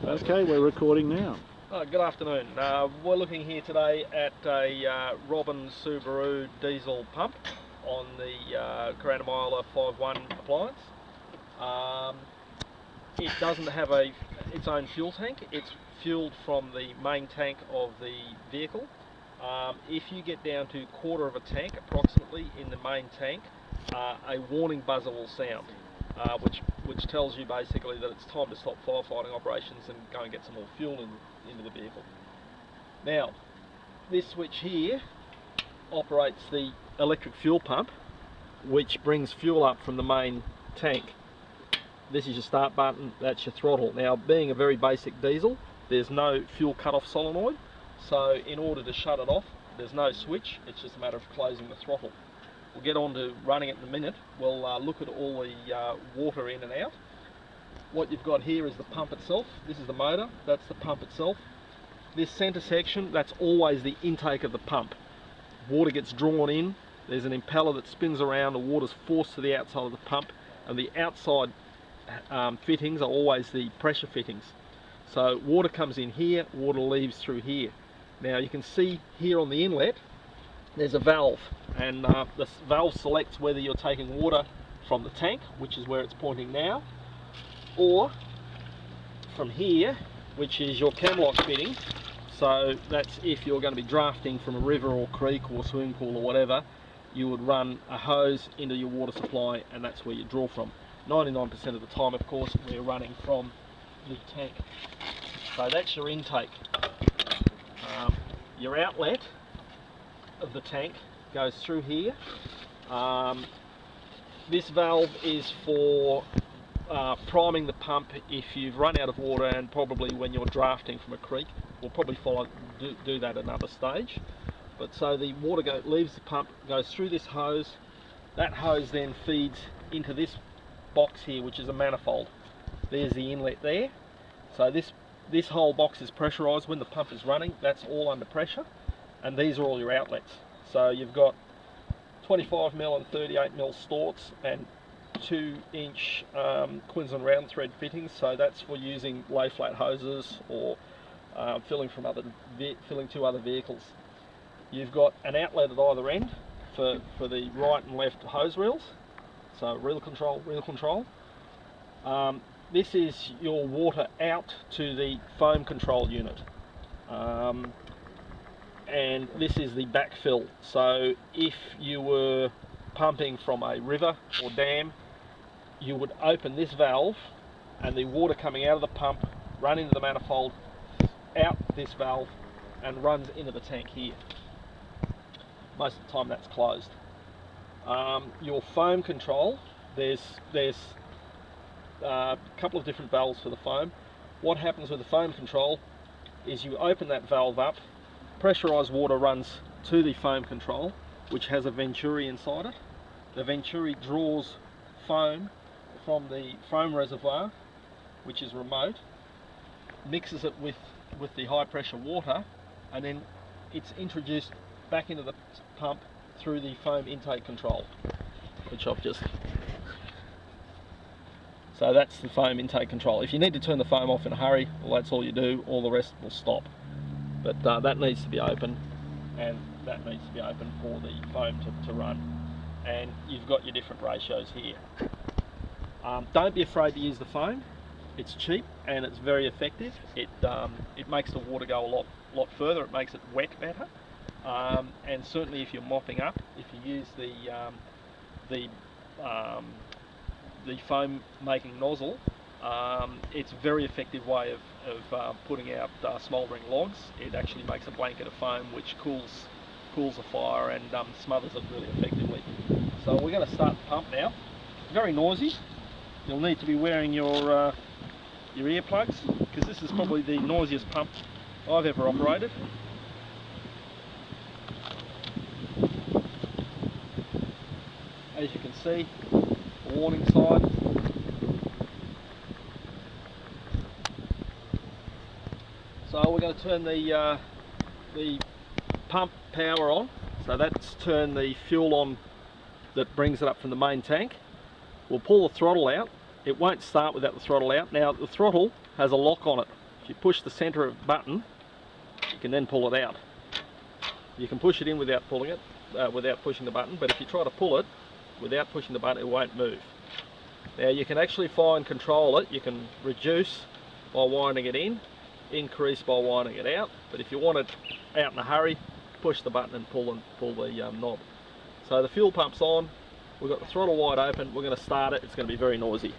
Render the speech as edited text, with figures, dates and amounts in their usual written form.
Okay, we're recording now. Good afternoon. We're looking here today at a Robin Subaru diesel pump on the Kuranda Myola 5.1 appliance. It doesn't have its own fuel tank. It's fueled from the main tank of the vehicle. If you get down to quarter of a tank approximately in the main tank, a warning buzzer will sound, which tells you basically that it's time to stop firefighting operations and go and get some more fuel into the vehicle. Now, this switch here operates the electric fuel pump, which brings fuel up from the main tank. This is your start button, that's your throttle. Now, being a very basic diesel, there's no fuel cut-off solenoid, so in order to shut it off, there's no switch, it's just a matter of closing the throttle. We'll get on to running it in a minute. We'll look at all the water in and out. What you've got here is the pump itself. This is the motor, that's the pump itself. This centre section, that's always the intake of the pump. Water gets drawn in, there's an impeller that spins around, the water's forced to the outside of the pump, and the outside fittings are always the pressure fittings. So water comes in here, water leaves through here. Now you can see here on the inlet, there's a valve, and the valve selects whether you're taking water from the tank, which is where it's pointing now, or from here, which is your camlock fitting. So that's if you're going to be drafting from a river or creek or swimming pool or whatever, you would run a hose into your water supply, and that's where you draw from. 99% of the time, of course, we're running from the tank. So that's your intake. Your outlet of the tank goes through here. This valve is for priming the pump if you've run out of water, and probably when you're drafting from a creek. We'll probably do that at another stage. But so the water leaves the pump, goes through this hose. That hose then feeds into this box here, which is a manifold. There's the inlet there. So this whole box is pressurized when the pump is running. That's all under pressure, and these are all your outlets. So you've got 25mm and 38mm Storts and 2-inch Queensland round thread fittings. So that's for using lay flat hoses or filling to other vehicles. You've got an outlet at either end for the right and left hose reels. So reel control. This is your water out to the foam control unit. And this is the backfill. So if you were pumping from a river or dam, you would open this valve, and the water coming out of the pump run into the manifold, out this valve, and runs into the tank here. Most of the time that's closed. Your foam control, there's a couple of different valves for the foam. What happens with the foam control is you open that valve up, pressurized water runs to the foam control, which has a venturi inside it. The venturi draws foam from the foam reservoir, which is remote, mixes it with the high pressure water, and then it's introduced back into the pump through the foam intake control, which I've just... So that's the foam intake control. If you need to turn the foam off in a hurry, well, that's all you do, all the rest will stop. But that needs to be open, and that needs to be open for the foam to run. And you've got your different ratios here. Don't be afraid to use the foam. It's cheap and it's very effective. It makes the water go a lot further. It makes it wet better. And certainly if you're mopping up, if you use the foam making nozzle, it's a very effective way of putting out smouldering logs. It actually makes a blanket of foam which cools the fire and smothers it really effectively. So we're going to start the pump now. Very noisy. You'll need to be wearing your earplugs, because this is probably the noisiest pump I've ever operated. As you can see, the warning sign. So we're going to turn the pump power on. So that's turn the fuel on that brings it up from the main tank. We'll pull the throttle out. It won't start without the throttle out. Now the throttle has a lock on it. If you push the centre of the button, you can then pull it out. You can push it in without pulling it, without pushing the button, but if you try to pull it without pushing the button, it won't move. Now you can actually control it. You can reduce by winding it in, increase by winding it out, but if you want it out in a hurry, push the button and pull the knob. So the fuel pump's on, we've got the throttle wide open, we're going to start it, it's going to be very noisy.